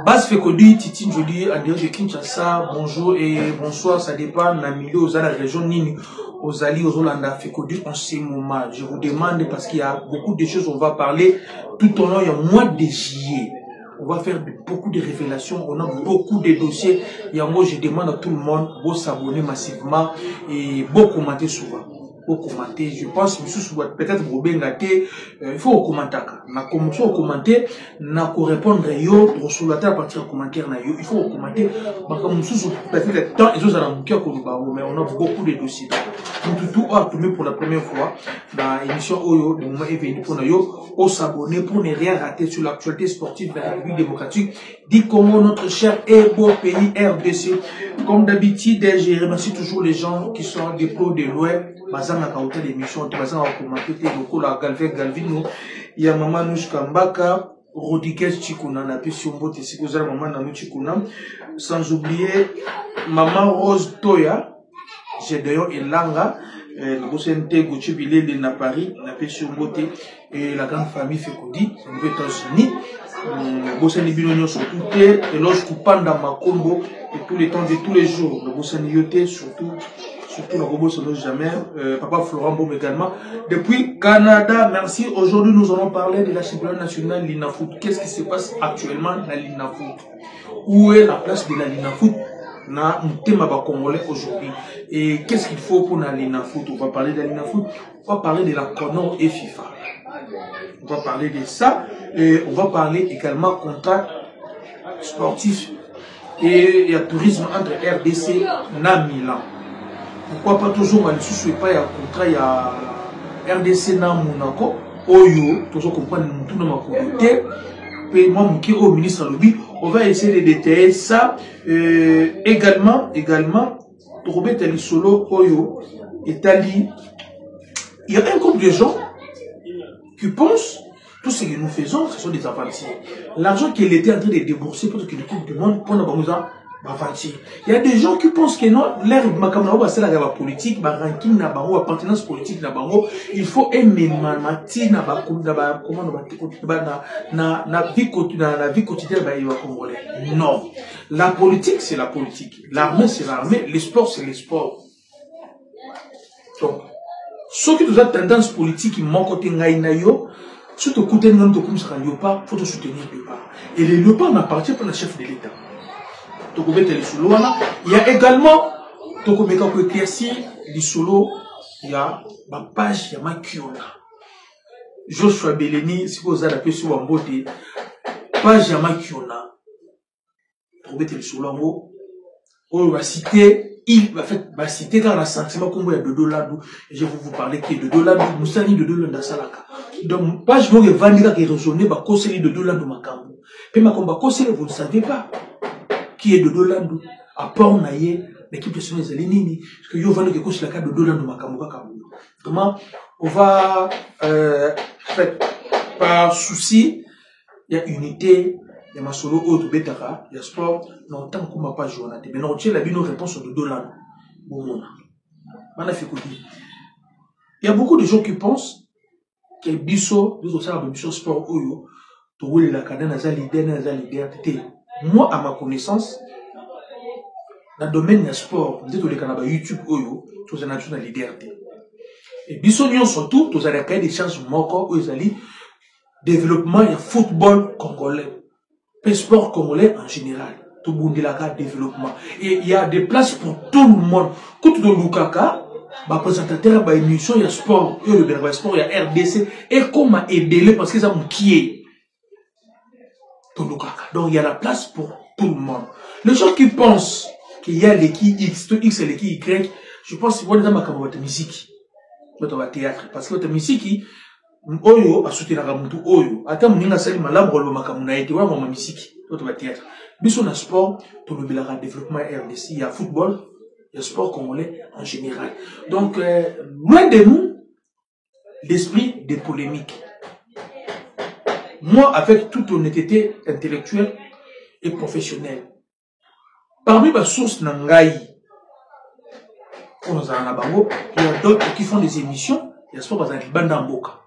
Base Fekodi, Titi Njoli, en direct de Kinshasa, bonjour et bonsoir, ça dépend, Namilé, aux la région Nini, aux Ali, aux Hollanda, Fekodi, en ce moment. Je vous demande, parce qu'il y a beaucoup de choses, on va parler tout au long, il y a moins de juillet. On va faire beaucoup de révélations, on a beaucoup de dossiers. Et moi, je demande à tout le monde de s'abonner massivement et de commenter souvent. Commenter, je pense peut-être il faut commenter na répondre yo sur la table à partir de commentaire il faut commenter peut-être le temps mais on a beaucoup de dossiers tout pour la première fois dans l'émission Oyo le moment est venu pour nous s'abonner pour ne rien rater sur l'actualité sportive de la République démocratique du Congo, notre cher et beau pays RDC. Comme d'habitude, je remercie toujours les gens qui sont des pros de l'Ouest. Bazan a kaouté l'émission, Bazan a commenté le Galvino, il y a Maman Nouch Kambaka, Rodriguez Chikuna, la question botte, c'est que Maman Nanou Chikuna, sans oublier Maman Rose Toya, j'ai d'ailleurs Elanga, le Bossente Gauchibile de Napari, la question botte, et la grande famille Fekodi, aux États-Unis, Bossene Binonio sur tout et loge Kupanda Makombo, et tous les temps de tous les jours, le Bossene Yote, surtout le robot se lance jamais, Papa Florent Bom également. Depuis Canada, merci. Aujourd'hui, nous allons parler de la championnat nationale Linafoot. Qu'est-ce qui se passe actuellement dans la Linafoot? Où est la place de la Linafoot dans le thème congolais aujourd'hui? Et qu'est-ce qu'il faut pour la Linafoot? On va parler de la Linafoot, on va parler de la Conor et FIFA. On va parler de ça et on va parler également contrat sportif et il y a tourisme entre RDC et Milan. Pourquoi pas toujours mal sous pas il y a contrat il y a RDC na Monaco Oyo toujours comprendre tout dans ma communauté puis moi qui au ministre lobby on va essayer de détailler ça également Robert Ali Solo Oyo Italie il y a un groupe de gens qui pensent tout ce que nous faisons ce sont des avancées l'argent qu'il était en train de débourser pour que le Coupe du Monde pour nous il y a des gens qui pensent que non, l'air de c'est la politique, la ranking, la appartenance politique, il faut aimer la vie quotidienne. Non, la politique c'est la politique, l'armée c'est l'armée, le sport c'est le sport. Donc, ceux qui ont tendance politique, ils manquent côté ngaïnayo, si tu écoutes un homme de comme ça, il faut te soutenir le léopard. Et le léopard n'appartient pas au chef de l'État. Il y a également il y a ma page, il y a ma Kiona. Joshua Beleni, si vous avez la question en beauté, page, il y a ma Kiona. On va citer, il va citer dans la sentiment comme il y a Dodo Landou. Je vais vous parler qui est Dodo Landou, Moussani Dodo Landou Salaka. Donc, page, vous avez vendu qui est résonné, va conseiller Dodo Landou Makambo. Puis, ma combat conseiller, vous ne savez pas. Qui est Dodo Landou, à Port Naye, l'équipe de Sommets Nini, parce que yo venu que coach la carte de Dodo Landou Makamouka Kamou. Comment on va, par souci, il y a unité, il y a ma solo autre betara, il y a sport, non, tant qu'on m'a pas joué, mais non, tu as la bino réponse au Dodo Landou. Bon, on a fait quoi? Il y a beaucoup de gens qui pensent que Bisso, nous aussi, la Bisso sport, Oyo, tu roules la cadenne, à leader, moi, à ma connaissance, dans le domaine du sport, nous sommes dans YouTube, nous sommes dans la liberté. Et nous sommes surtout, nous avons des chances de développement du football congolais, le sport congolais en général. Tout le monde a développement. Et il y a des places pour tout le monde. Quand tu es Lukaka, le présentateur de l'émission, il y a sport, il y a sport, il y a RDC, et comment aider parce que ça me qui donc il y a la place pour tout le monde. Les gens qui pensent qu'il y a l'équipe X, tout X et l'équipe Y, je pense que c'est dans ma musique, votre théâtre, parce que votre musique, Oyo a soutenu la Mutu Oyo. Attends, mon ingasali malam rolo makamuna eti wa ma musique, votre théâtre. Biso na sport, tout le développement RDC, il y a football, il y a sport congolais en général. Donc loin de nous l'esprit des polémiques. Moi, avec toute honnêteté intellectuelle et professionnelle, parmi ma source Nangaï, il y a d'autres qui font des émissions, il y a ce qu'on appelle Bandamboka.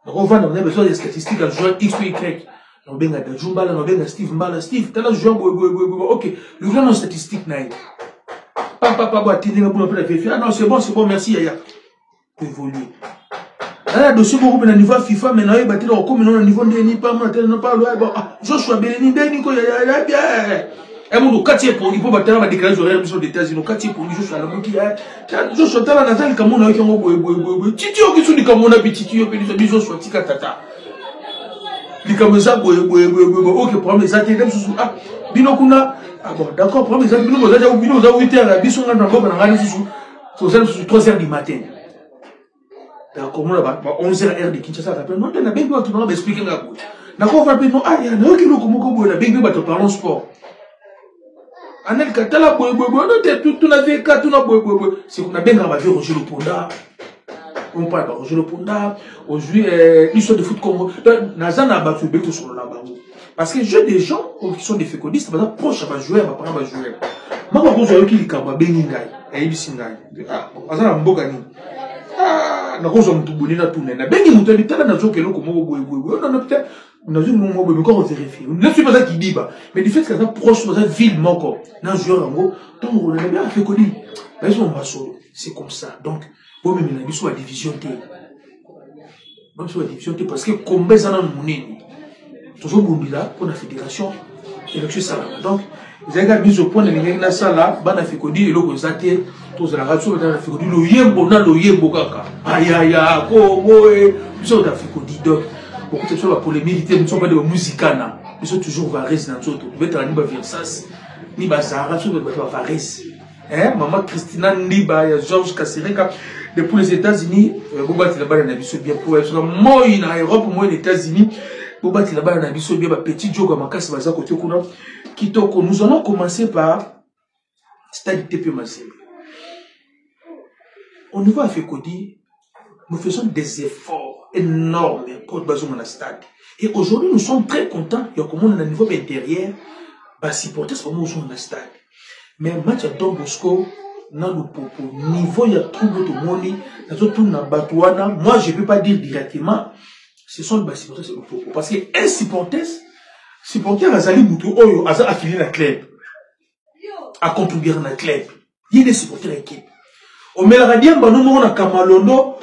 Donc on va donner besoin des statistiques à joueur X ou Y. On benga da Jumbala, on benga Steve Mbala, Steve, t'as là joueur ok, le joueur non statistique naïe. Papa attendez pour la vérifier. Ah non, c'est bon, merci Yaya. Évoluer. Là dossier beaucoup na niveau FIFA mais na battre comme non niveau ndeni pas maintenant pas bon Joshua Beleni ndeni ko Yaya bien. Et mon quartier pour il faut battre ma déclaration horaire sur des États-Unis quartier pour Joshua la moki Joshua tala nazali kamona yo ngo titi yo kisu dikamona bititi yo pe Joshua tika tata. Likameza ok problème ça te dem susu ah bino kuna ah bon d'accord problème ça bino za 8h biso ngana ngoko na ngani susu so ça susu 3h du matin d'accord on là 11h de Kinshasa rappelle non na bengi tu na expliquer ngako na ko va pe non ah ya na kilo komoko bola bengi ba to parlons sport anel katala no te tout na vie ka tout na c'est qu'on a benga ba vie Roger Loponda. On parle de Roger Loponda, aujourd'hui, l'histoire de foot Congo. Nazana a battu Beto sur le Nabango. Parce que j'ai des gens qui sont des fécondistes, par exemple, proches à ma joueur, par exemple, joueur. Moi, quand je vois qu'il y a un Beningay, et il y a un Azana Mbogani. Ah, na cause on tout bonnet na tout nena. Bengi mutu habite là na zo kelo comme on a peut-être na zo mo mais quand on vérifie. Ne suis pas ça qui dit bah. Mais du fait que ça proche de ça ville moko, na joueur en gros, donc on a bien fait connu. Mais on va solo, c'est comme ça. Donc pour même la biso la division T. Donc sur la division T parce que combien ça na monene. Toujours bundila pour la fédération élection ça. Donc ils ont mis au point de l'ingénieur ça là, bana fait connu et le constater tous la radio dans la fait connu le yembo na le yembo kaka. Aïe aïe aïe, Congo et ils ont fait connu donc beaucoup de choses pour les militaires ne sont pas de musicana. Ils sont toujours varés dans tout. Vous êtes à Niba Versas, Niba Sahara, tout le monde va varés. Hein, maman Christina Niba, Georges Kassereka, depuis les États-Unis, Boba Tilaba n'a pas bien pour être moi en Europe, moi aux États-Unis, Boba Tilaba n'a pas bien petit joke à ma casse baza côté kuna. Kitoko, nous allons commencer par Stade TP Mazembe. Au niveau Afekodi, nous faisons des efforts énormes pour baser mon stade. Et aujourd'hui, nous sommes très contents. Il y a comme on a un niveau intérieur, bah supporter ce moment où on a stade. Mais match à Don Bosco, dans le popo niveau il y a trop de monde, dans tout na batouana. Moi, je peux pas dire directement, ce sont les supporters c'est le popo parce que un supporter Azali Moutou Oyo Aza affilié à club, à contribuer à club. Il y a des supporters équipe. Au Melradian, bah nous on a Kamalondo.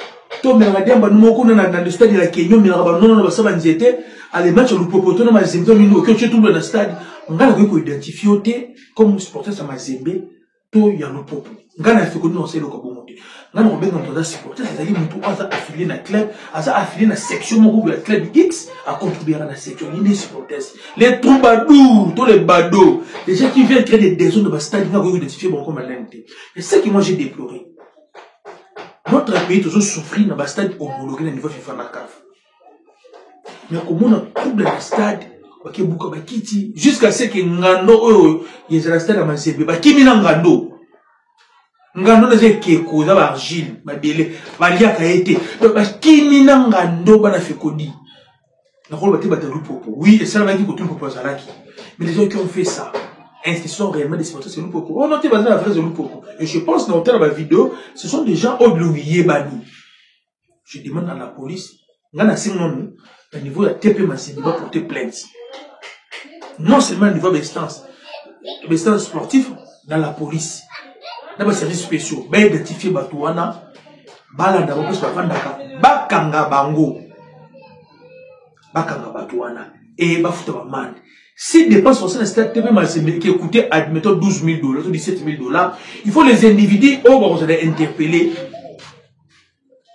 To Melradian, bah nous on a dans le stade de la Kenya, Melradian, non on a ça banzete. À les matchs le popo, to na Mazembe, nous que tu tout dans le stade. On a le identifié comme supporter ça Mazembe. To ya le popo. Ngana fait que nous on sait le Kabomonde. Ngana on benga dans supporter Azali Moutou Aza affilié à club, Aza affilié à section de la club X à contribuer à la section. Il y a des supporters. Les troubadours, tous les badauds, les gens qui viennent créer des zones de stade, ils ont identifié bon comme l'NT. Et c'est ce que moi j'ai déploré. Notre pays toujours souffrir dans le stade homologué au niveau FIFA na CAF. Mais comme on a trouble dans le stade, jusqu'à ce que Ngando, il y a un stade à Mazembe, qui n'a Ngando. Ngando n'a pas cause d'argile, ma belle, ma lia a été. Qui n'a Ngando, n'a fait codi. Oui, et ça va dire que tout le monde mais les gens qui ont fait ça, institution réellement des supporters, c'est nous pour on a été basé la phrase de nous pour. Et je pense que dans la vidéo, ce sont des gens obligés bani. Je demande à la police, on a sinon au niveau de la TP Mazembe va porter plainte. Non seulement au niveau de l'instance sportif, dans la police, dans les services spéciaux, ben identifier Batouana, Balanda, Bakanga Bango, Bakanga Batouana, et Bafouta Man. Si dépenses sont stade TP Mazembe qui coûtait, admettons, $12 000, $17 000, il faut les individus, oh, vous allez interpeller,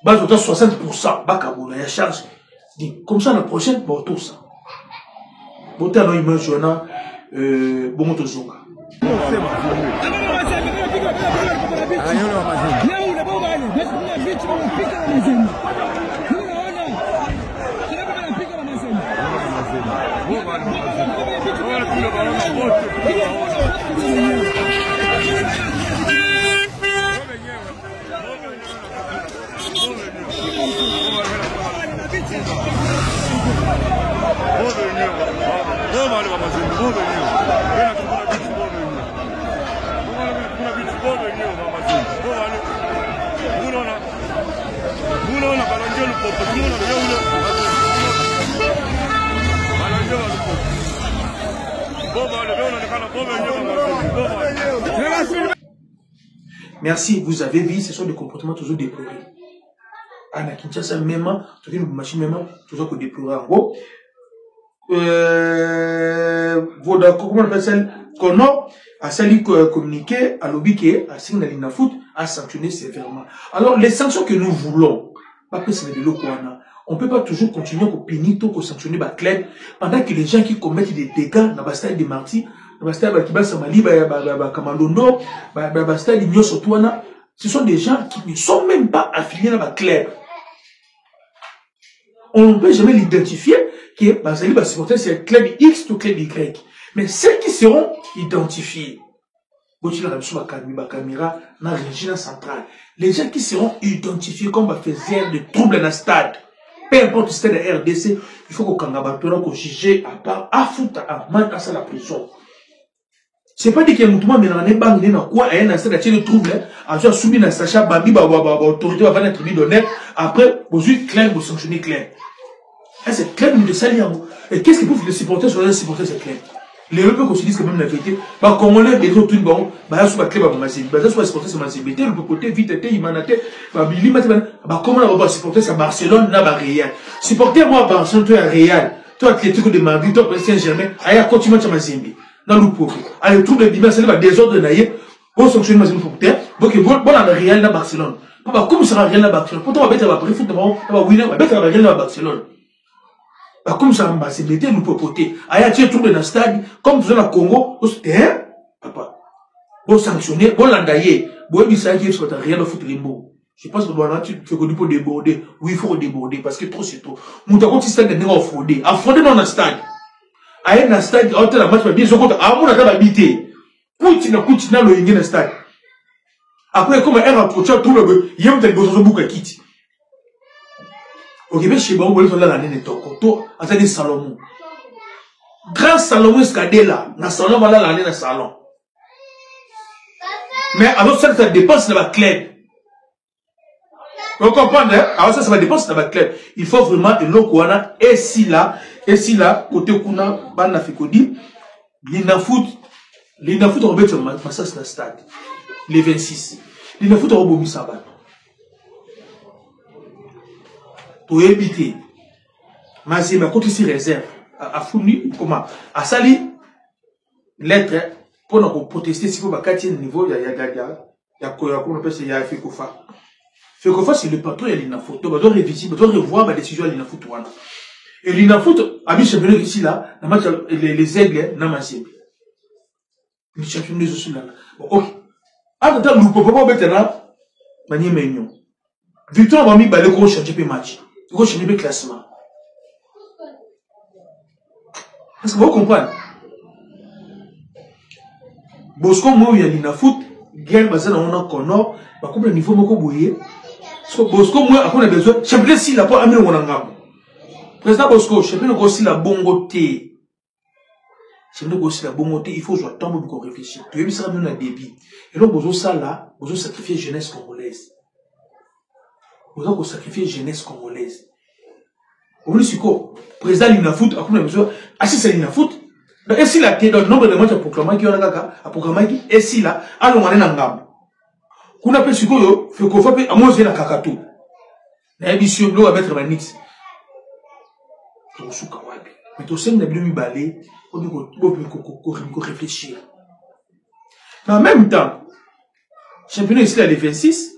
bah, 60%, Bakabona, il y a charge. Comme ça, la prochaine, bon, tout ça. Bon, t'as une image, on a, bon, on te zonga. Uno, Merci, vous avez vu, ce sont des comportements toujours déplorés. À la Kinshasa, même, toujours une machine, même, toujours que déplorés. En gros, comment on appelle ça? Qu'on a sali communiqué à l'objet à signer la foot à sanctionner sévèrement. Alors, les sanctions que nous voulons, pas que c'est de l'eau on ne peut pas toujours continuer à punir, à sanctionner les clubs pendant que les gens qui commettent des dégâts dans le stade de Marty, dans le stade de Kiba Samali, Kamalono, dans le stade de Nyo Sotouana, ce sont des gens qui ne sont même pas affiliés dans le club. On ne peut jamais l'identifier que Basali va supporter c'est le club X ou le club Y. Mais ceux qui seront identifiés, les gens qui seront identifiés comme faiseurs de troubles dans le stade, peu importe le stade de RDC, il faut qu'on juge à part, à foutre, à manquer à la prison. C'est pas dit qu'il y a un mouvement, mais il y a un quoi, il y a un stade de troubles, à soit soumis à Sacha Babi, autorité va être d'honneur, après, vous êtes clair, vous sanctionnez clair. C'est clair de salir. Et qu'est-ce qu'ils peuvent les supporter sur les supporter, c'est clair. Les peuples qu'on se dise quand même la vérité, bah, comme on est, les autres, bon, bah, sur la clé, bah, c'est, bah, sur la supporter, c'est ma CBT, le côté, vite, il m'a naté, bah, bah, comment on va supporter, c'est Barcelone, là, bah, Real. Supporter, moi, Barcelone, toi, Real, toi, Atlético de Madrid, toi, Saint-Germain, aïe, continue, tu m'as zimbi. Dans le pauvre. Allez, tout le dimanche, c'est le désordre, naïe, bon, sanctionne, ma zimbi, donc, bon, dans le Real, là, Barcelone. Bah, comme ça, Real, là, Barcelone. Pourtant, on va mettre la préfète, on va winner, on va mettre la Real, là, Barcelone. Bah, comme ça, c'est l'été, nous popoter. Aïe, tu es tout dans le stade, comme vous êtes au Congo, hein, papa. Bon, sanctionner, bon, l'endailler. Bon, il s'agit de faire rien de foutre les mots. Je pense que voilà, tu fais qu'on peut déborder. Oui, il faut déborder, parce que trop, c'est trop. Nous, t'as compris, stade, n'est pas affronté. Affronté dans le stade. Aïe, dans le stade, on la match, bien, je compte, à mon avis, habité. Continue, le le stade. Après, comme un approche, tout le, il y a un tel besoin de bouc à quitter. Au Québec, chez moi, on voulait faire l'année de Tokoto, à dire Salomon. Grand Salomon, escadé là, dans le salon, voilà l'année dans le salon. Mais alors, ça dépense dans la clé. Vous comprenez, hein? Alors, ça va dépenser dans la clé. Il faut vraiment de l'eau qu'on a, et si là, côté Kuna, Bana Fikodi, l'Inafoot, on va mettre un massage dans le stade. Les 26. L'Inafoot, on va bomber ça. Pour éviter, mais c'est ma côté ici réserve à fournir comment à sali lettre pour nous protester si vous avez un niveau il y a quoi on appelle ça il y a Fekofa c'est le patron il y a l'Inafoot donc doit réviser doit revoir ma décision à l'Inafoot et l'Inafoot a mis championnat ici là dans match les aigles dans ma cible le championnat aussi là ok attends nous pouvons pas mettre là manier mignon victoire va mis balé gros changer pe match gros changer pe classement. Est-ce que vous comprenez? Bosco moi il y a l'Inafoot guerre basée dans mon Connor bah comme le niveau moko boyer Bosco moi après on a besoin championnat si la pour amener mon angam président Bosco championnat aussi la bongoté championnat aussi la bongoté il faut jouer temps pour réfléchir tu veux ça même la débit et donc Bozo ça là Bozo sacrifier jeunesse congolaise Bozo sacrifier jeunesse congolaise. Vous voulez quoi? Président l'Inafoot, après on a besoin. Ah si c'est l'Inafoot, et si la tête, le nombre de matchs à proclamer qui a proclamé qui, et si là, allons aller en gamme. Qu'on appelle ce qu'on fait qu'on fait à moi c'est la kakato. La émission l'eau à mettre manix. Tout sous kawabi. Mais tout ça n'a plus mis balai, on doit réfléchir. Mais en même temps, championnat ici là les 26,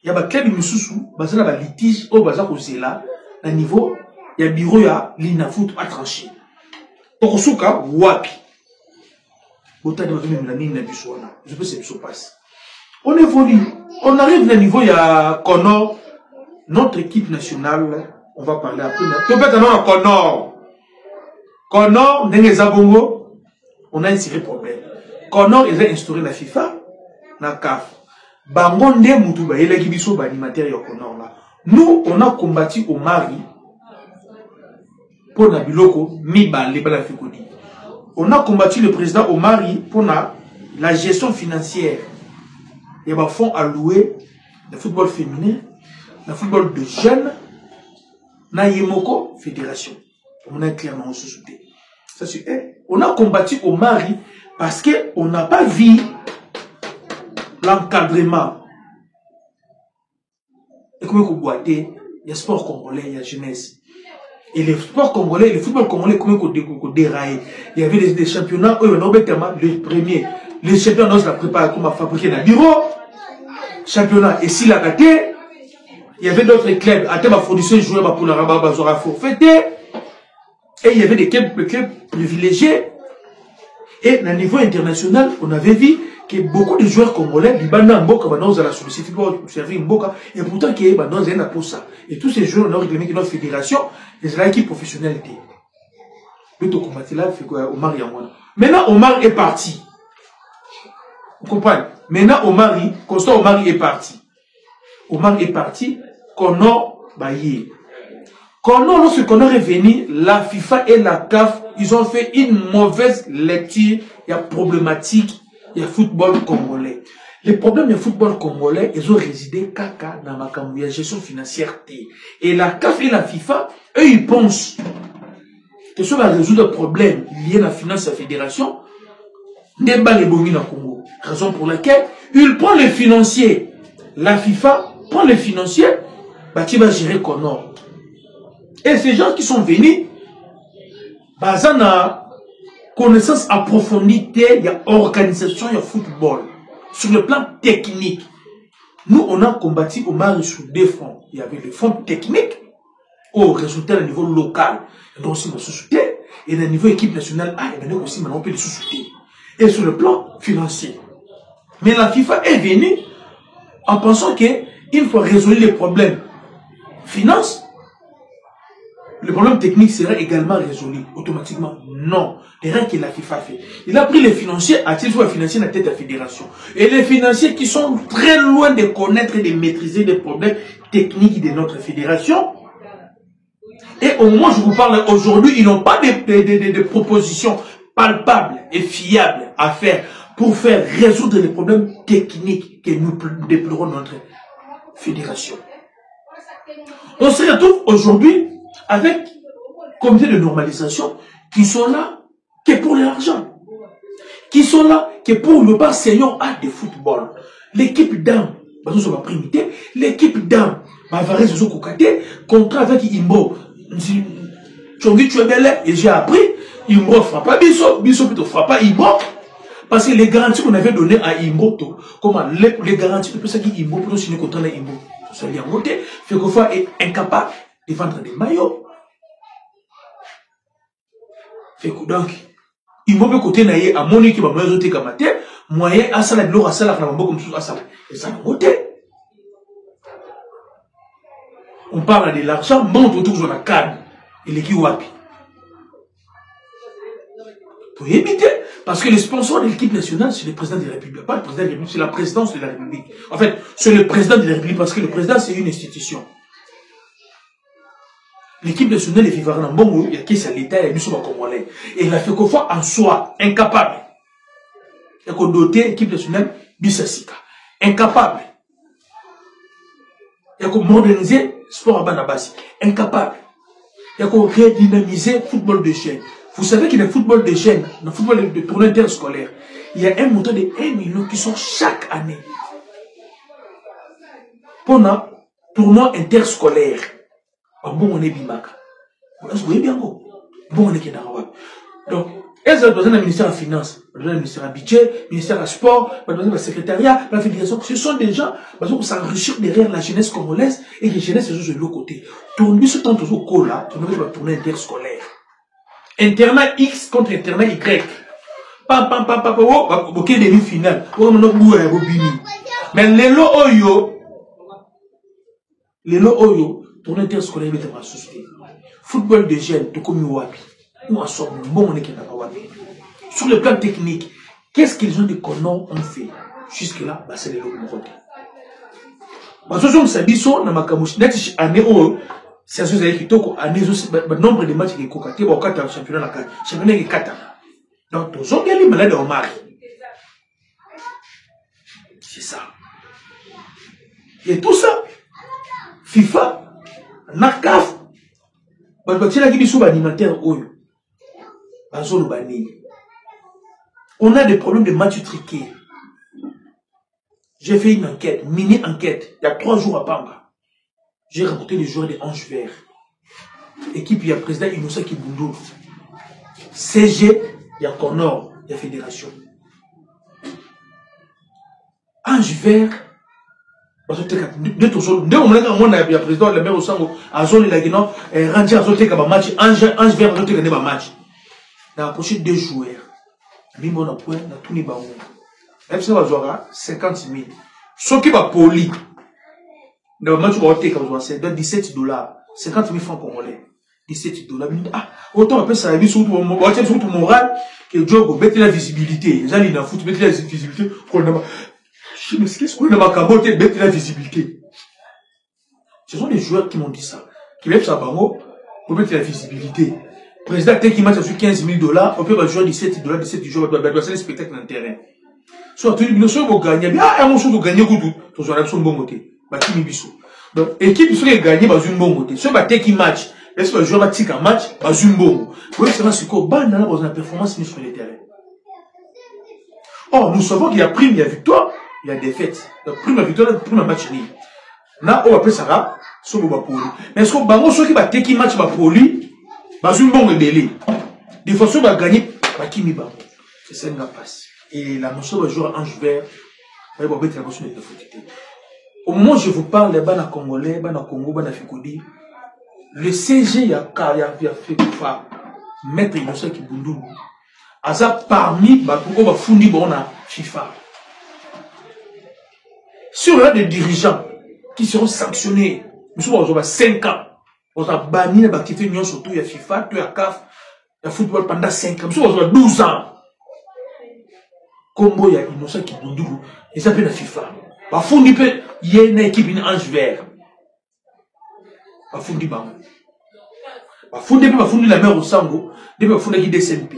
il y a des clubs qui nous sous, basé dans la litige au bazar au là. À niveau, il y a bureau, il y a l'Inafoot à trancher. Pour ce cas, wapi. Autant de même la ligne du soir. Je peux se passe. On évolue. On arrive à niveau, il y a Connor, notre équipe nationale. On va parler après. Peut-être non, Connor. Connor, Nenezabongo, on a un sérieux problème. Connor, ils ont instauré la FIFA, la CAF. Bangonde Moutouba, il y a qui biso animateur ya Connor là. Nous, on a combattu au Mali pour Nabiloko, on a combattu le président au Mali pour la gestion financière. Il y a des fonds alloués, le football féminin, le football de jeunes, na Yemoko Fédération. On a clairement sous-souté. On a combattu au Mali parce qu'on n'a pas vu l'encadrement. Et comment vous boitez, il y a sport congolais, il y a jeunesse. Et le sport congolais, le football congolais, comment vous déraillez. Il y avait des championnats, les premiers. Les championnats, on se la prépare comme à fabriquer dans le bureau. Championnat, et s'il a gâté, il y avait d'autres clubs. À terme, fournisseur joueur pour la rabat, bazora forfaité. Et il y avait des clubs privilégiés. Et à niveau international, on avait vu que beaucoup de joueurs congolais, du Bana Mboka, maintenant, on a sollicité pour servir Mboka, et pourtant, qu'il y a un pour ça. Et tous ces joueurs, on a réclamé que notre fédération, les équipes professionnelles étaient. Le tout combattu là, fait quoi, Omar Yamwana. Maintenant, Omar est parti. Vous comprenez? Maintenant, Constant Omar est parti. Omar est parti, Kono Baye. Kono, lorsque Kono est venu, la FIFA et la CAF, ils ont fait une mauvaise lecture, il y a problématique, il y a football congolais. Les problèmes du football congolais, ils ont résidé caca dans ma la gestion financière. Et la CAF et la FIFA, eux, ils pensent que ça va résoudre le problème lié à la finance de la fédération, n'est pas les bombes dans le Congo. Raison pour laquelle, ils prennent les financiers. La FIFA prend les financiers, bah, qui va gérer Kono. Et ces gens qui sont venus, bah, ça n'a connaissance approfondie, il y a organisation, il y a football. Sur le plan technique, nous, on a combattu au Mali sur deux fronts. Il y avait le front technique, au résultat au niveau local, donc aussi on sous-soutien, et au niveau équipe nationale, et maintenant aussi on peut le sous-soutien. Et sur le plan financier. Mais la FIFA est venue en pensant qu'il faut résoudre les problèmes finances, le problème technique serait également résolu automatiquement. Non. L'erreur que la FIFA fait. Il a pris les financiers, a-t-il soit financier dans la tête de la fédération. Et les financiers qui sont très loin de connaître et de maîtriser les problèmes techniques de notre fédération. Et au moment où je vous parle aujourd'hui, ils n'ont pas de propositions palpables et fiables à faire pour faire résoudre les problèmes techniques que nous déplorons dans notre fédération. On se retrouve aujourd'hui avec comité de normalisation qui sont là que pour l'argent, qui sont là que pour le bas senior A de football. L'équipe d'âme, l'équipe d'âme, contrat avec Imbo. Tchongi Tchouebele, et j'ai appris, Imbo ne fera pas Bisso ne fera pas Imbo. Parce que les garanties qu'on avait données à Imbo, comment les garanties de ça qui Imbo pour signer contre les Imbo, ça vient monter, fait que fois est incapable de vendre des maillots. Fait que donc, Imbo peut côté naïe à mon équipe à moyen de kamate, moyen à ça la gloire à ça la mambo comme ça, et ça n'a monté. On parle de l'argent, monte autour de la canne, et l'équipe wapi. Pour éviter, parce que les sponsors de l'équipe nationale, c'est le président de la République, pas le président de la République, c'est la présidence de la République. En fait, c'est le président de la République, parce que le président, c'est une institution. L'équipe nationale est vivante en Bongo, il y a qui c'est l'État, il y a nous congolais. Et il a fait qu'au fois en soi, incapable. Il y a qu'on doté l'équipe nationale, Bissasika. Incapable. Il y a qu'on moderniser sport à Banabasi. Incapable. Il y a qu'on redynamiser le football de chaîne. Vous savez qu'il y a le football de chaîne, le football de tournoi interscolaire. Il y a un montant de 1 million qui sont chaque année. Pour un tournoi interscolaire. Bon, on est bimaka. Vous voyez bien, bon, on est Kenarawab. Donc, elles ont besoin d'un ministère de Finances, d'un ministère du Budget, ministère du Sport, d'un secrétariat, la fédération. Ce sont des gens qui s'enrichissent derrière la jeunesse congolaise et la jeunesse est de l'autre côté. Tourner ce temps au cola, on va tourner interscolaire. Internat X contre internat Y. Ok, demi-finale. Mais les lots oyo, tourner interscolaire, il va société. Football de jeunes, tout comme Wapi. Nous en sommes bons, on est Wapi. Sur le plan technique, qu'est-ce qu'ils ont de connots ont fait? Jusque-là, c'est les lots côté. Parce que nous savons, dans ma camouche, net année c'est ce qui est le nombre de matchs qui est cocaté, au 4 championnat la championnat est 4. Donc, tous ont gagné malade au Mali. C'est ça. Et tout ça, FIFA, NACAF, il y a des sous-alimentaires. On a des problèmes de matchs truqués. J'ai fait une enquête, mini-enquête, il y a 3 jours à Panga. J'ai rencontré les joueurs des Anges Verts. Équipe, il y a le président Innocent Kibundu. CG, il y a Connor, il y a Fédération. Ange Vert, parce que dès que on a le président, le maire au sang, à zone de la Guinée, Randy a sauté comme un match, Ange Vert a sauté comme un match. On a approché 2 joueurs. Mimo na point, na tout ni baou. FC va jouer 50 000. Ce qui va poli. Dans le match où on a été comme ça, c'est $17. 50 000 francs congolais. $17. Ah, autant après ça a mis sur tout moral que Diogo mette la visibilité. Les gens ils n'en foutent, mettre la visibilité. Je m'excuse, on a caboté, mettre la visibilité. Ce sont les joueurs qui m'ont dit ça. Qui mettent ça bango pour mettre la visibilité. Le président qui match sur $15 000, on peut jouer $17, $17 jours, on doit faire le spectacle dans le terrain. Soit tu dis, nous vous gagnez, ah, un morceau de gagner, tu as une bonne côté. Bati Mibiso. Donc, équipe qui est gagnée, dans une bonne côté. Soit bati qui match, est-ce que le joueur va tirer un match, dans une bonne. Oui, c'est là, c'est quoi, ban, dans la performance sur le terrain. Or, nous savons qu'il y a prime, il y a victoire, il y a défaite. La prime, la victoire, la prime, match nul. Là, on va appeler ça, c'est bon, pour lui. Mais est-ce que, bango, ceux qui battent qui match, pour lui, dans une bonne délai. Des fois, ceux qui va gagner, bati Mibiso. C'est ça, qui passe. Et la notion de joueur Ange Vert, au moment où je vous parle des bana congolais, bana Congo, bana Fikodi, le CG a fait mettre Innocent Kibundu. Aza parmi les gens qui ont FIFA. Si on a des dirigeants qui seront sanctionnés, nous sommes 5 ans, on a banni les activités surtout il y a FIFA, il y a CAF, il y a football pendant 5 ans, nous sommes 12 ans. Combo ya Innocent Kibundu, ils s'appellent la FIFA. Bafundi peut y a une équipe une Ange Vert. Bafundi bango. Bafundi peut bafundi la mer au sango, de bafundi qui DSMP.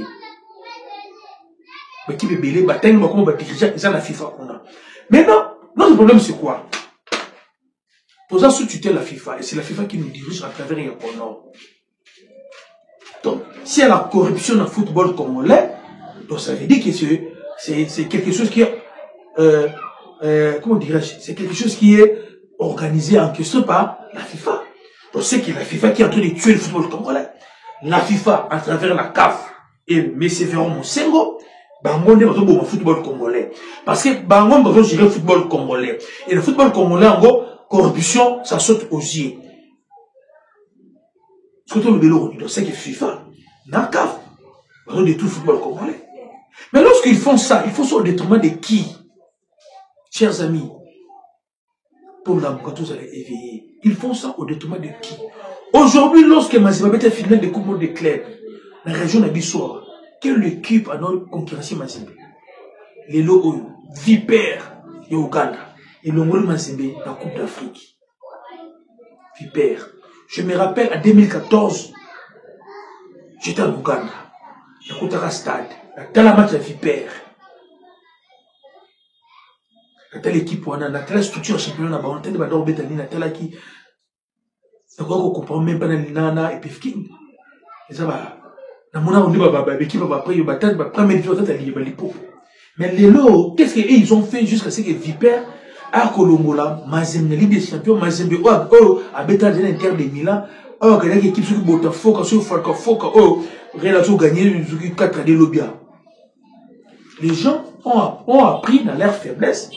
L'équipe est belée, bataille nous comme dirigeant ils ont la FIFA qu'on a. Maintenant, notre problème c'est quoi? Pour ça sous tutelle la FIFA et c'est la FIFA qui nous dirige à travers les Nord. Donc, s'il y a la corruption dans le football congolais, donc ça veut dire que c'est quelque chose qui est, comment dirais-je, c'est quelque chose qui est organisé en question par la FIFA. Donc c'est que la FIFA qui est en train de tuer le football congolais. La FIFA, à travers la CAF et M. Véron Monsengo, Bango n'est pas le football congolais. Parce que Bango n'est pas gérer le football congolais. Et le football congolais, en gros, corruption, ça saute aux yeux. Surtout le vélo, c'est que FIFA, la CAF, Bango détruit le football congolais. Mais lorsqu'ils font ça, ils font ça au détriment de qui? Chers amis, pour la quand vous allez éveiller, ils font ça au détriment de qui? Aujourd'hui, lorsque Mazembe était finale de Coupe du Monde des clubs, la région d'Abissoa, quelle équipe a notre concurrence Mazembe? Les Logo, Vipère et Ouganda, et l'Ongolo Mazembe, la Coupe d'Afrique. Vipère. Je me rappelle, en 2014, j'étais en Ouganda, à Koutara Stade. Dans la match de Vipère, dans l'équipe, on a telle structure championnat, on a telle bador bétani, on a telle qui, on comprend même pas nana et puis et ça va. Na mona on dit l'équipe va après, il va battre, va prendre les joueurs, mais les lots, qu'est-ce qu'ils ont fait jusqu'à ce que Vipère à Kolongola, Mazembe Ligue des Champions, Mazembe a bétani de l'Inter de Milan, gagné l'équipe sur Botafogo, sur Falcafogo, relation gagné sur 4 de Lobia. Les gens ont appris dans leur faiblesse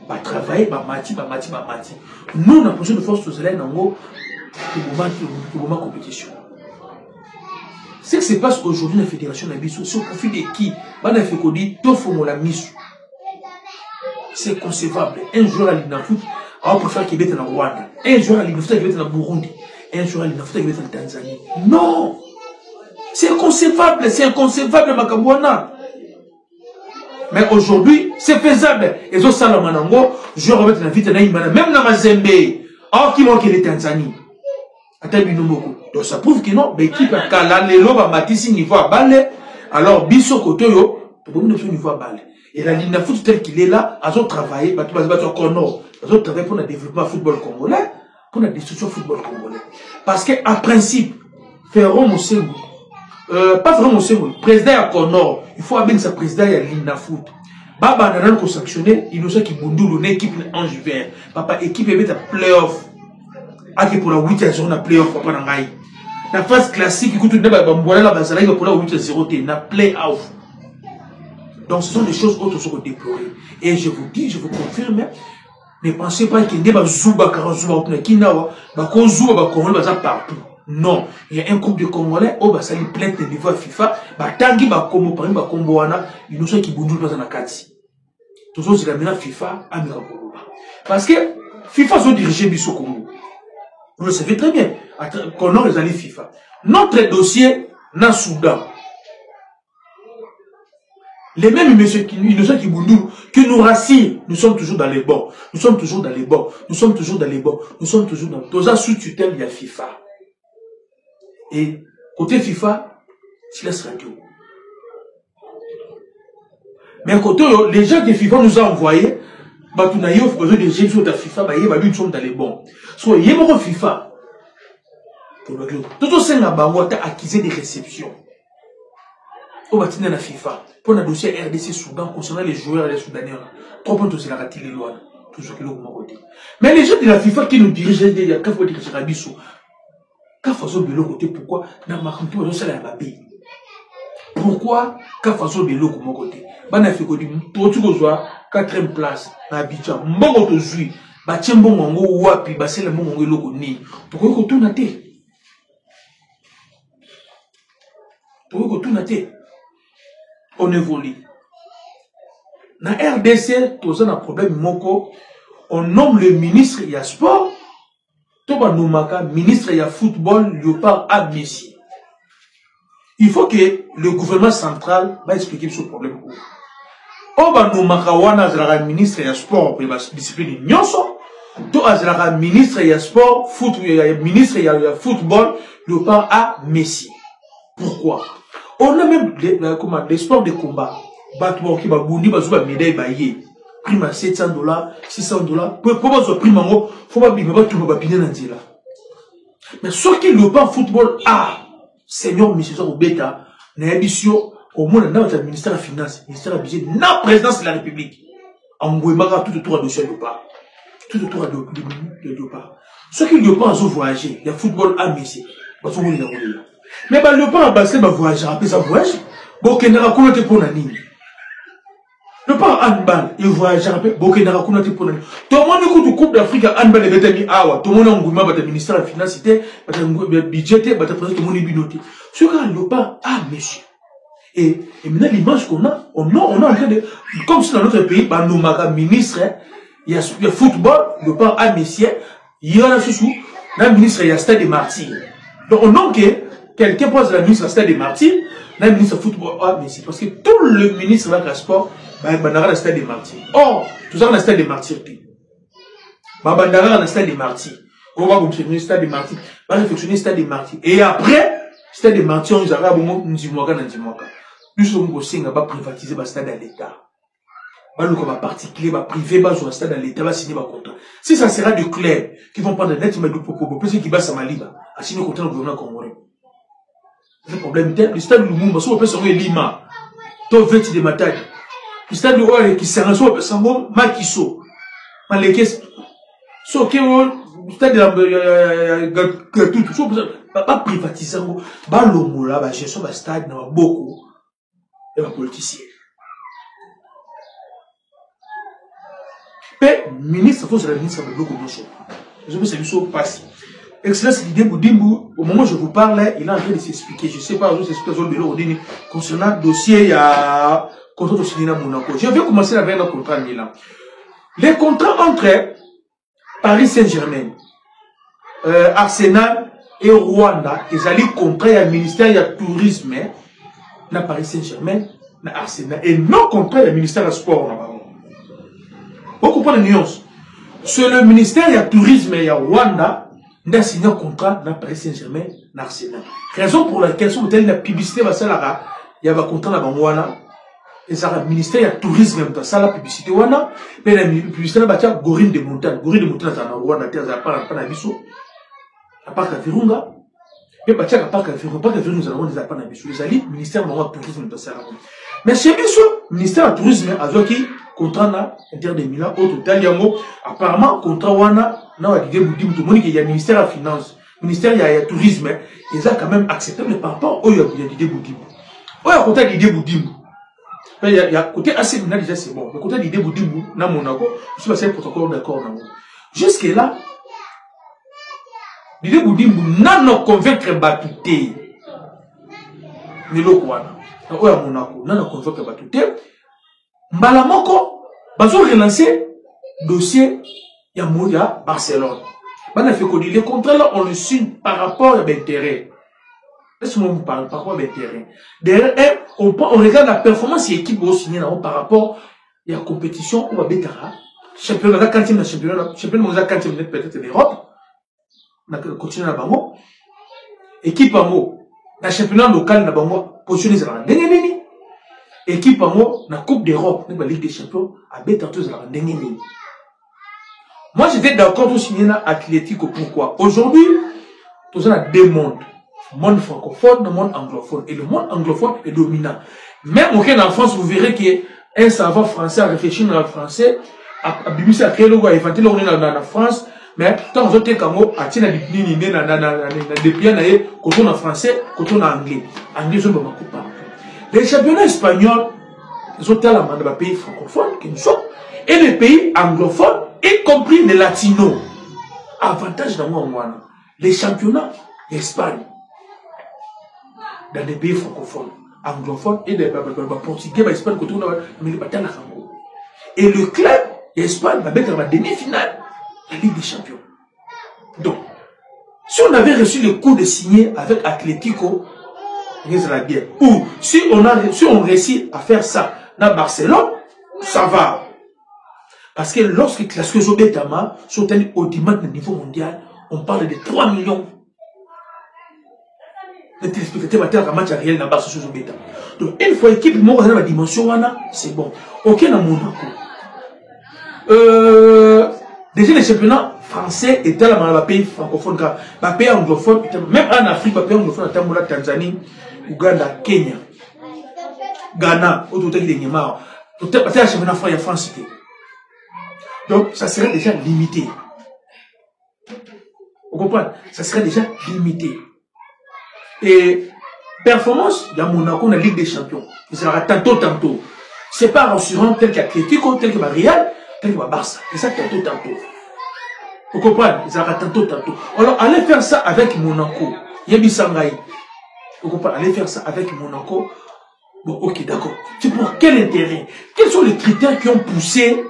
à travailler, à mati. Nous, on a besoin de force sociale dans le moment compétition. Ce qui se passe aujourd'hui dans la fédération d'Abisso, c'est au profit de qui? C'est concevable. Un joueur à l'Inafoot, on préfère qu'il mette en Rwanda. Un joueur à l'Inafoot, qu'il mette en Burundi. Un joueur à l'Inafoot, qu'il mette en Tanzanie. Non! C'est inconcevable, Makambouana. Mais aujourd'hui, c'est faisable. Et ça, ça, manango, je remettre la vie de Naïmana, même dans Mazembe. Or, qui manque les Tanzanie. Attends, donc, ça prouve que non, l'équipe a Kalalelo, Matisi, niveau à balle. Alors, Bisso, Kotoyo, pour nous, niveau à balle. Et la ligne de foot, tel qu'il est là, ils ont travaillé, ils ont travaillé pour le développement du football congolais, pour la destruction du football congolais. Parce qu'en principe, Ferron Moussengou, pas vraiment c'est le président à Conor, il faut avec sa président à l'Ina Foot. Baba n'a pas sanctionné, il nous sait qu'il bondoule une équipe Ange Vert. Papa, équipe est à playoff. Aki pour la 8e journée à playoff, papa Nangaï. La phase classique, écoute, il pour la 8-0, na playoff. Donc ce sont des choses autres sont déplorées. Et je vous dis, je vous confirme, ne pensez pas qu'il y a des Zouba, Karazouba, Kinawa, Bakozouba, Bakongo, partout. Non, il y a un groupe de Congolais, ça lui plaît de niveau FIFA, Tangi, Bakomo, par exemple, Bakomboana, il nous sait qu'il bouge pas dans la Kati. Tout ça, c'est la meilleure FIFA, Amérique. Parce que FIFA sont dirigés Bissau Congo. Vous le savez très bien. Qu'on a les alliés FIFA. Notre dossier, n'a Soudan. Les mêmes messieurs qui boundou, qui nous rassurent, nous sommes toujours dans les bords. Nous sommes toujours dans les bords. Nous sommes toujours dans les bords. Nous sommes toujours dans. Tout ça sous tutelle, il y a FIFA. Et côté FIFA, silence radio. Mais à côté, les gens de FIFA nous ont envoyé, Batunaïo, besoin de gens sur la FIFA, nous sommes dans les bons. Soit, il y a FIFA. Tout ça, on a accusé des réceptions. Au bâtiment de la FIFA, pour le dossier RDC Soudan, concernant les joueurs des Soudanais, trop peu de c'est la raté les lois. Tout ce que l'on m'a dit. Mais les gens de la FIFA qui nous dirigent, il y a qu'à faut diriger Rabissou. Qu'à façon de l'autre côté, pourquoi n'a pas compris au salaire à Babi? Pourquoi qu'à façon de l'autre côté? Bana fait que du tout tu vois 4e place na Abidjan. Mbongo to zui, ba tiembo ngongo wapi, ba sele mbongo loko ni. Pourquoi que tout naté? Pourquoi que tout naté? On évolue. Dans RDC, tout ça un problème moko, on nomme le ministre il y a sport, tout va nomaka ministre il y a football, il part à Messi. Il faut que le gouvernement central va expliquer ce problème. On va nomaka wana zara ministre il y a sport pour la discipline nyonso, tout azara ministre il y a sport, foot il y a ministre il y a football, il part à Messi. Pourquoi? On a même des sports de combat. Battement qui va bondi, va jouer médaille baillée. Prime à $700, $600. Pour pas jouer prime en haut, faut pas bien tout va bien dans là. Mais ce qui le pas football, Seigneur, monsieur Obeta, n'a ambition au monde dans le ministère de la Finance, ministère de la Budget, la présidence de la République. En Gouemara, tout autour de dossier de pas. Tout autour de pas. Ce qui le pas à voyager, le football à Messi, va se rouler là. Mais le pas à basket va voyager, après ça voyage. Bon, qu'il n'a pas de pour la ligne. Le pas à handball, il voyage, après, bon, qu'il n'a pas de pour la ligne. Tout le monde écoute Coupe d'Afrique à handball et bétami awa. Tout le monde a un gouvernement, le ministère de la Finance, le budget, le président, tout le monde est binoté. Ce qui le pas à monsieur. Et maintenant, l'image qu'on a, on a en train de, comme si dans notre pays, nos ministres, il y a football, le pas à monsieur, il y a la chouchou, le ministre, il y a stade des martyrs. Donc, on a que, quelqu'un pose la ministre à stade des martyrs, le ministre de football, mais c'est parce que tout le ministre de la sport, il y a le stade des martyrs. Or, tout ça, on a le stade des martyrs. Il y a le stade des martyrs. On va fonctionner le stade des martyrs. On va réflexionner le stade des martyrs. Et après, le stade des martyrs, on a plus on va privatiser le stade à l'État. On va particulier, va privé, va jouer le stade à l'État, va signer un contrat. Si ça sera des clubs qui vont prendre net, mais du popo, plus qui va s'amali, à signer un contrat au gouvernement congolais. C'est le problème. Le stade de Lumumba, si on peut s'envoyer Lima, to veti de matadi. Le stade de Ouare qui s'en reçoit, on peut s'envoyer Makiso. Maleke, so que le stade de tout, pas privatiser, pas l'homola, la gestion du stade, n'a beaucoup. Et les politiciens. Mais, ministre, il faut que le ministre de l'eau commence. Je veux que c'est une passe. Excellence Didier Boudimbu, au moment où je vous parle, il est en train de s'expliquer. Je ne sais pas, je s'explique de l'eau concernant le dossier, il y a contrat de Silina Monaco. Je vais commencer avec le contrat Milan. Les contrats entre Paris Saint-Germain, Arsenal et Rwanda, ils allaient contrat, il y a le ministère, il y a le tourisme, na Paris Saint-Germain, na Arsenal, et non contrat, il y a le ministère du sport. Vous comprenez la nuance? C'est le ministère, il y a le tourisme, il y a Rwanda, il a signé un contrat dans Paris Saint-Germain, dans Arsenal. Raison pour laquelle, si vous avez la publicité, il y a un contrat dans Rwanda, et ça, le ministère, il y a le tourisme, il y a la publicité, mais la publicité, il y a Gorine de Montagne. Gorine de Montagne, c'est en Rwanda, il y a pas d'Abisso, à part la Virunga. Mais pas que nous allons des appels à Bissou. Les alliés, ministère du tourisme de Sarah. Mais chez Bissou, ministère du tourisme, a qui contrat na Inter de Milan, au total, apparemment, contrat wana, na l'idée boudim, tout le monde, il y a ministère de la finance, ministère il y a tourisme, ils ont quand même accepté, mais par rapport au il y a l'idée boudim. Oh, il y a côté l'idée boudim. Il y a côté assez minal déjà c'est bon. Le côté l'idée boudim, na Monaco, je suis passé le protocole d'accord, jusque là, l'idée boudim, n'a non convaincre batouté. Mais le quoi, na Monaco, n'a non convaincre batouté. Mbalamoko, bazo relancer dossier Yamoya Barcelone. Bana fait qu'on dit les contrats là on le signe par rapport à l'intérêt. Laisse-moi vous parler par rapport à l'intérêt. Derrière, on regarde la performance de l'équipe au signer par rapport à la compétition ou à Betara. Championnat quand il y a championnat quand il y a peut-être l'Europe. On a continué à Bango. Équipe en mot, la championnat local na Bango positionné sur la dernière. Équipe en haut, la Coupe d'Europe, la Ligue des Champions, à Bétartos, la dernière. Moi, j'étais d'accord pour signer l'Atlético. Pourquoi? Aujourd'hui, tout ça, a deux mondes. Le monde francophone, le monde anglophone. Et le monde anglophone est dominant. Même au Kenya, en France, vous verrez qu'un savant français a réfléchi dans le français, a bibissé à créer le goût, a inventé le goût dans la France. Mais tant que vous êtes comme vous, à tiens à des pieds, quand on est français, quand on est anglais. Anglais, je ne peux pas. Les championnats espagnols, ils ont tellement de pays francophones qui nous sont, et les pays anglophones, y compris les latinos. Avantage dans moi, les championnats d'Espagne, dans les pays francophones, anglophones, et les portugais, l'Espagne, et le club d'Espagne va mettre la demi-finale, la Ligue des Champions. Donc, si on avait reçu le coup de signer avec Atlético, bien. Ou si on réussit à faire ça dans Barcelone, ça va. Parce que lorsque les Obetama sont au niveau mondial, on parle de 3 millions de téléspectateurs à match réel dans Barcelone. Donc, une fois l'équipe dans la dimension, c'est bon. Ok, dans Monaco. Déjà, les championnats français étaient dans le pays francophone, le pays anglophone, même en Afrique, le pays anglophone, la Tanzanie, Ouganda, Kenya, Ghana, autour de Neymar, peut-être la championnat France. Donc, ça serait déjà limité. Vous comprenez? Ça serait déjà limité. Et performance, il y a Monaco, on a Ligue des Champions. Il sera tantôt. C'est pas rassurant tel qu'Atlético, tel que Real, tel que Barça. C'est ça tantôt. Vous comprenez? Il sera tantôt. Alors, allez faire ça avec Monaco. Yebi Sangaï. Vous comprenez? Allez faire ça avec Monaco. Bon, ok, d'accord. C'est pour quel intérêt? Quels sont les critères qui ont poussé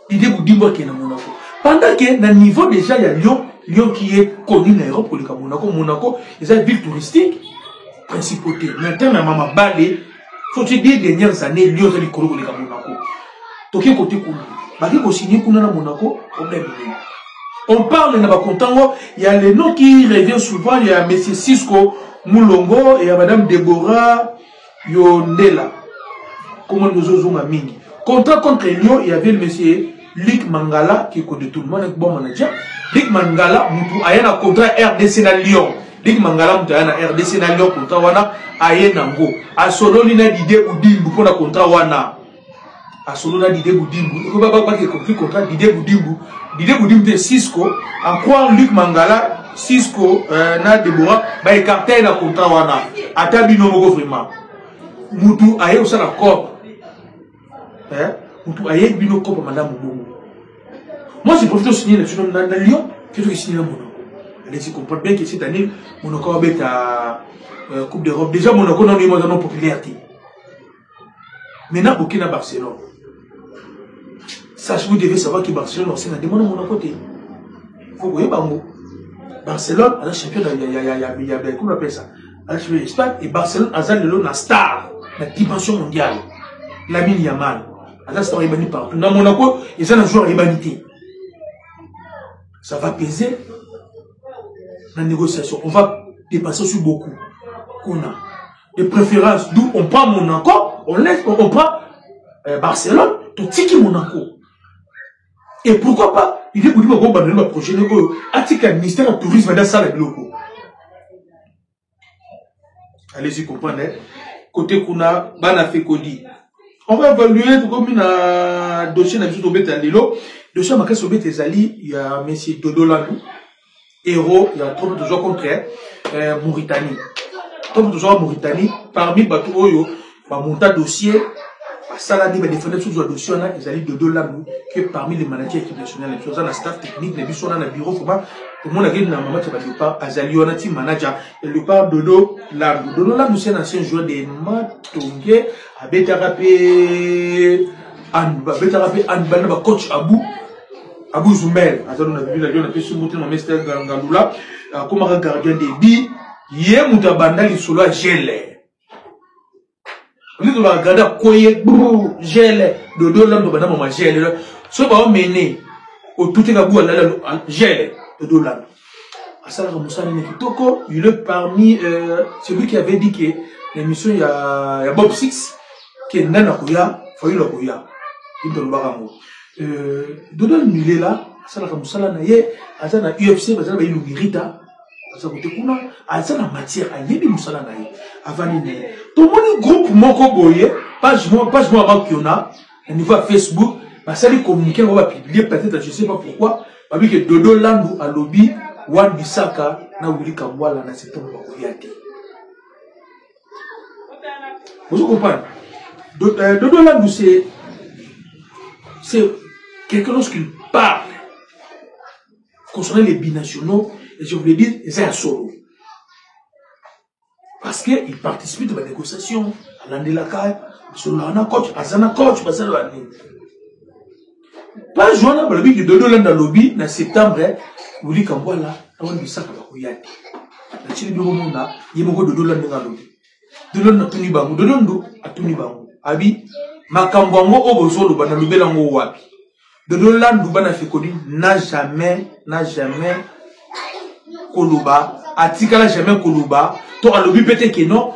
l'idée de dire qu'il y a Monaco? Pendant que, dans le niveau déjà, il y a Lyon qui est connu dans l'Europe pour le Monaco. Monaco, ils ont une ville touristique, principauté. Maintenant, ma maman Balé, faut-il dire, les dernières années, Lyon est connu pour le Monaco. Donc, il y a un côté cool. Baki ko signé pour Monaco, problème. On parle de Nabakontango, il y a les noms qui reviennent souvent, il y a M. Cisco Moulongo et il y a Mme Deborah Yondela. Comment nous osons à Mingi. Contrat contre Lyon, il y avait le monsieur Luc Mangala, qui connaît tout le monde, un bon manager. Luc Mangala, il y a un contrat RDC na Lyon. Luc Mangala, il y a un RDC na Lyon, contrat wana, aye nango. A solo lina d'idée ou dimbu pour la contrat wana. A solo na d'idée ou dimbu. Il faut pas qu'il compris contrat d'idée ou dimbu. D'idée ou dimbu de Cisco. En croire Luc Mangala, Cisco, na Deborah, ba écarté na contrat wana. Atabi no mogo vraiment. Moutou aye au la cop. Moutou aye bino cop madame Momo. Moi j'ai profité de signer le film dans Lyon, que je signer dans Monaco. Allez-y comprendre bien que cette année, Monaco va être à Coupe d'Europe. Déjà Monaco n'a eu moins de popularité. Maintenant, Burkina Barcelone. Ça, vous devez savoir que Barcelone, c'est un démon de Monaco. Il faut voir Bango. Barcelone, elle est championne, il y a comment on appelle ça? Elle est championne d'Espagne et Barcelone, elle est la star, la dimension mondiale. Lamine Yamal. Elle est star Ribani partout. Dans Monaco, ils ont un joueur Ribanité. Ça va peser dans la négociation. On va dépasser sur beaucoup. On a de préférence, d'où on prend Monaco, on prend Barcelone, tout tiki Monaco. Et pourquoi pas, il est pour dire qu'on va donner un projet, article ministère du tourisme dans ça, allez-y comprendre. Côté Kuna, Bana Fekodi. On va évaluer comme un dossier dans le bête à l'élo. Dossier marqué sur bête Ezali, il y a M. Dodo Landou, héros, il y a trop de joueurs contre Mauritanie. Trop de joueurs Mauritanie, parmi Batou Oyo, monta dossier, ça l'a dit, mais des fenêtres sous le dossier, Ezali Dodo Landou, qui est parmi les managers équipe nationale, les choses dans la staff technique, les bureaux dans le bureau, tout le monde a dit, dans le moment, le part Azali, on a team manager, et le part Dodo Landou. Dodo Landou, c'est un ancien joueur de Matongé, à Betarapé, Anbana, coach Abou Zoumel, on a vu la on a fait ce monter mon mestre Gandoula, comme un gardien de bi, yé Moutabanda, il solo à gelé. On dit qu'on va regarder à quoi yé, gelé, Dodo Landou, maman gelé. Ce qui va mener au tout égabou à gelé, Dodo Landou. À ça, il est parmi celui qui avait dit que l'émission, il y a Bob Six, qui est Nana Koya, Foyi Lokoya, il donne Barango. Dodo il est là, ça la Kamusala Naye, à ça la UFC, à ça la Illumirita, à ça côté Kuna, à ça la matière, à Yebi Musala Naye, avant l'année. Tout le monde groupe Moko Boye, page moi avant qu'il y en a, au niveau Facebook, ça les communiquer, on va publier peut-être, je ne sais pas pourquoi, parce que Dodo Landou a lobby, Wan Bissaka, na Willy Kambwala, na septembre Bakoyate. Vous comprenez? Dodo Landou, c'est quelqu'un lorsqu'il parle concernant les binationaux, et je voulais dire, c'est un solo. Parce qu'il participe de la négociation, à l'Andelaka, sur l'Ana coach, à Zana coach, à Zana pas jouer dans le lobby de Dodo Landou lobby, en septembre, Willy Kambwala, na Wan Bissaka Bakoyate. La Chili Biromona, Yemoko Dodo Landou lobby. Dodo Landou Tuni Bango, Dodo Landou a Tuni Bango. Abi, Makambwango Obozo, le Bana Lubelango Wapi. Dodo Landou Bana Fekodi n'a jamais Koluba, Atikala jamais Koluba, to alobi pete que non,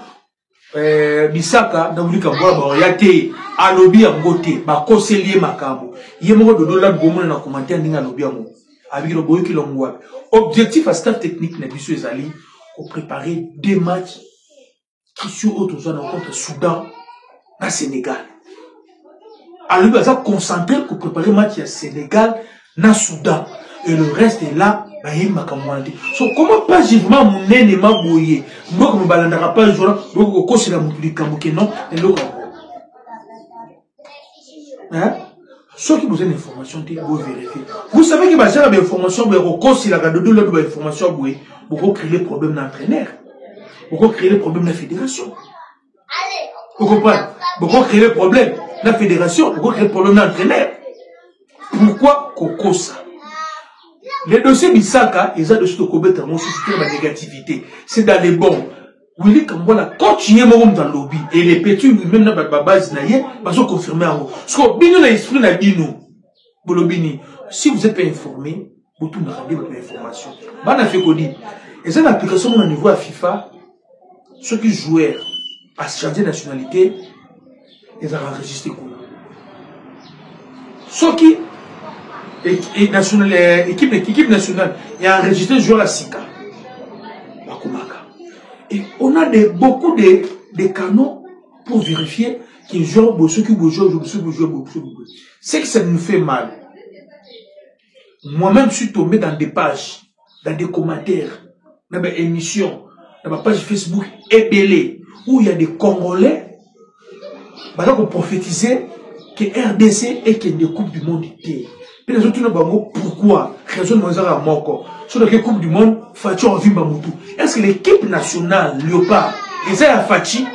Bisaka, n'a voulu Kambwa, Yate, alobi à Ngote, Bakoselier Makambo. Yemoko Dodo Landou Gomona na commentaire n'inga alobi à Mo. Avec le boy qui l'ont wapi. Objectif à staff technique, n'a bisu ezali, pour préparer des matchs qui sont autour de contre Soudan, na Sénégal. Alors, il va concentrer pour préparer le match à Sénégal, na Soudan. Et le reste est là, bah, il m'a commandé. So, comment pas vivement mon nez m'a bouillé? Moi, comme balandara pas le jour, donc, c'est la mouture du non, et l'autre. Hein? Ceux qui vous avez l'information, vous vérifiez. Vous savez que bah, j'ai l'information, vous si la Dodo Landou l'information, vous créez les problèmes d'entraîneur. Vous créez les problèmes de la fédération. Vous comprenez? Vous créez les problèmes. La fédération, pourquoi créer le problème d'entraîneur? Pourquoi Kokosa? Les dossiers Bissaka, ils ont des choses de la négativité. C'est dans les bons. Willy Kambwala, coach Yemom dans le lobby, et les petits, même dans la base, ils sont confirmés en haut. Parce que Bino n'a esprit n'a Bino. Bolobini, si vous n'êtes pas informé, vous tout n'avez pas d'information. Bana Fekodi, et c'est une application au niveau à FIFA, ceux qui jouaient à changer de nationalité, ils ont enregistré quoi. Ceux qui équipe nationale, il y a enregistré joueur à Sika. Et on a beaucoup de canaux pour vérifier qu'ils jouent, ceux qui jouent, c'est que ça nous fait mal. Moi-même, je suis tombé dans des pages, dans des commentaires, dans des émissions, dans ma page Facebook ébélée, où il y a des Congolais pour prophétiser que RDC est qu'il y a des Coupes du Monde. Et les autres, pourquoi? Raison de Mozart à Moko. Sur la Coupe du Monde, Fachi en vie Bamoutou. Est-ce que l'équipe nationale, Léopard, et à Fachi,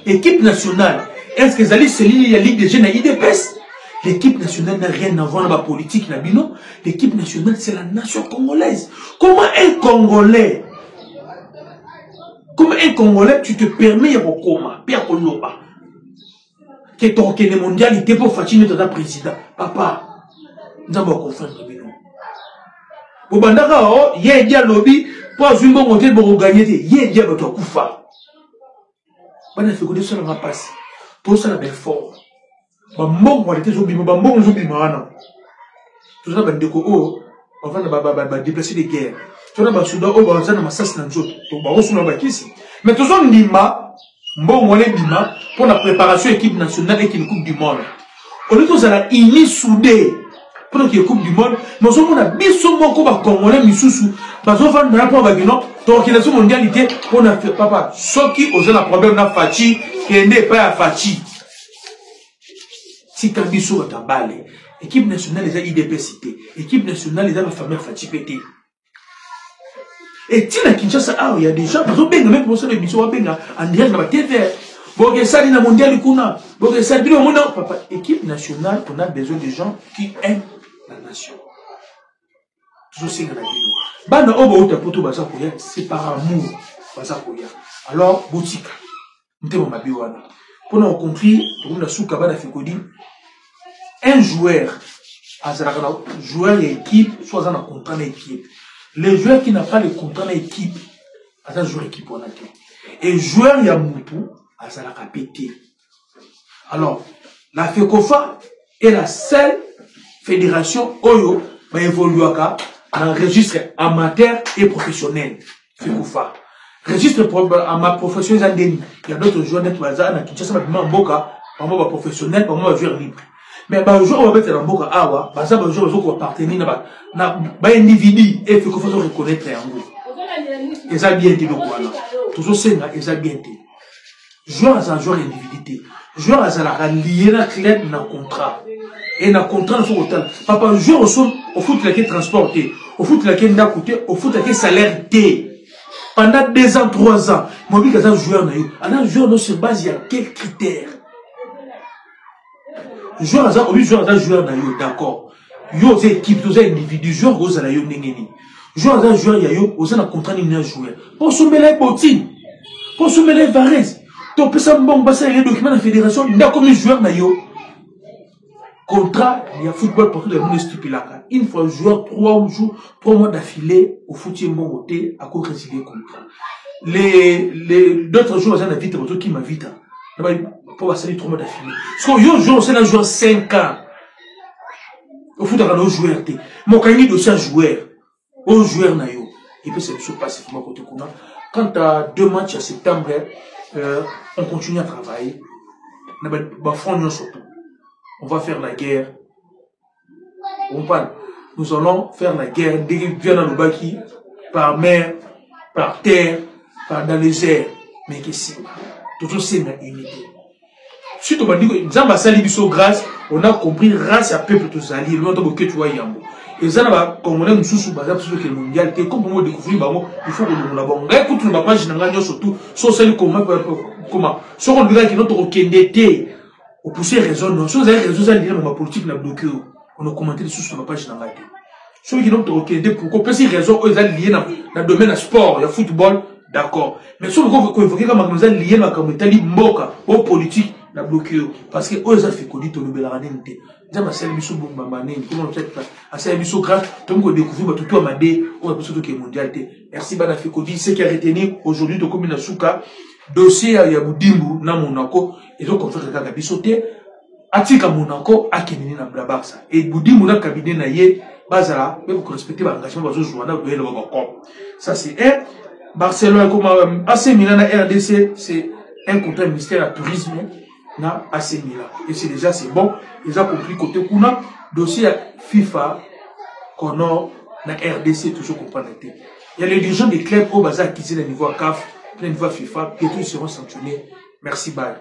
équipe nationale, est-ce que Zali Céline, il y a Ligue des Jeunes à IDPS? L'équipe nationale n'a rien à voir dans la politique, l'équipe nationale, c'est la nation congolaise. Comment un Congolais, tu te permets au coma, Pierre Koloba, que ton mondialité pour Fachi notre président, papa, nous avons confondre. Bobandaka o ye dia lobby pour azumbo ngote bo gagner ye dia bato kufa. Bana fe ko de ça va passer. Pour ça la belle fort. Ba mbongo qualité zobi ba mbongo zobi mana. Tout ça ba ndeko o on va ba déplacer des guerres. Tu na ba souda o ba zana masasi na nzoto. To ba osuna ba kisi. Mais tout ça, Nima, bon, on est Nima, pour la préparation équipe nationale et qui Coupe du Monde. On est tous à la unis soudés pour la Coupe du Monde. Mais on a mis ce mot comme Congolais, Missoussou. Parce qu'on va nous pour l'organisation mondialité, on a fait papa. Ceux qui osent la problème, on a Fachi, qui n'est pas à Fachi. Si Kambiso est en balle, équipe nationale, les a IDP cité. Équipe nationale, les a la famille Fachi pété. Et Tina Kinshasa, ah, il y a des gens, parce que même pour ça, les missions, en direct, dans la TV. Bon, ça, il y a mondial, bon, ça, il y a mondial. Papa, équipe nationale, on a besoin de gens qui aiment la nation. Toujours c'est la vidéo. Bana, oh, bah, poto, baza, koya, c'est par amour, baza, koya. Alors, boutique. M'temo mabiwana. Pour nous compris, pour nous, sous Kabana Fikodi, un joueur, joueur et équipe, soit dans un contrat d'équipe. Le joueur qui n'a pas le contrat d'équipe, c'est un joueur équipe. Et joueur, il y a Moutou, c'est la pété. Alors, la FECOFA est la seule fédération Oyo va évoluer dans le registre amateur et professionnel. FECOFA. Registre professionnel, il y a d'autres joueurs qui sont professionnels, pour joueur libre. Mais les joueurs qui sont en Awa, les joueurs qui sont appartenir à individu et il faut reconnaître un groupe. Et ça bien été. Toujours c'est ça, ils ont bien été. Joueur à un joueur individualité. Joueur à lié à athlète dans contrat. Et dans contrat, il faut autant. Papa, joueur au foot, il a transporté. Au foot, il a coûté. Au foot, il a salaire T. Pendant 2 ans, 3 ans. Moi, je suis un joueur. Un joueur se base, il y a quels critères? Joueur à un joueur, d'accord. Yo, c'est équipe, c'est individu. Joueur, vous avez un nengeni. Joueur à un joueur, il y a yo, vous avez un contrat d'un joueur. Pour soumettre les bottines. Pour soumettre les varaises. Donc, pour ça, bon, bah, ça, il y a des documents de la fédération. Il y a comme un joueur, contrat, il y a football pour tout le monde stupide. Une fois, joueur, 3 mois d'affilée, au foot, il y a un bon côté, à cause de résilier le contrat. D'autres joueurs, ils ont vite, qui m'a vite. Pour passer 3 mois d'affilée. Parce que yo, joueur, c'est un joueur 5 ans. Au foot, il y a un joueur. Mon candidat dossier un joueur. Un joueur, il peut se passer pour moi côté Kuna. Quand tu as 2 matchs à septembre, on continue à travailler. On va faire la guerre. On parle. Nous allons faire la guerre dès qu'il vient dans le Baki, par mer, par terre, dans les airs. Mais que c'est toujours c'est une unité. Si tu m'as dit que Zamba Salibiso grâce, on a compris race à peuple tous alliés. Le monde que tu vois Yambo. Et ça va comme on aime sous bazar sur le mondial. Comme on découvrir il faut que nous l'avons. Écoute la page n'engage surtout sur celle comment sur on dirait que notre okendete au pousser raison non sur les réseaux sociaux dans ma politique na bloqué. On a commenté sur la page n'engage. Ceux qui n'ont okendete pourquoi parce que raison eux liés dans le domaine du sport, il y a football, d'accord. Mais ceux qui ont évoqué comme nous liés dans comme Italie moka au politique na bloqué parce que eux ça fait qu'on dit tout le belanité. Déjà ma celle biso bomba mané comment on fait à celle biso grâce tout le monde découvrir tout amadé on a besoin de mondialité. Merci bana fait qu'on dit ce qui a retenu aujourd'hui de comme na suka dossier ya Budimbu na Monaco et donc on fait ka bisoté atika Monaco akenini na Blabarsa et Budimbu na cabinet na ye bazala mais pour respecter l'engagement bazo jouer na le Cop. Ça c'est Barcelone comme AC Milan na RDC c'est un contrat ministère du tourisme na AC Milan. Et c'est déjà c'est bon. Ils ont compris côté Kuna dossier FIFA qu'on na RDC toujours comprendre. Il y a les dirigeants des clubs au bazar qui sont au niveau CAF, au niveau FIFA et tous seront sanctionnés. Merci bye.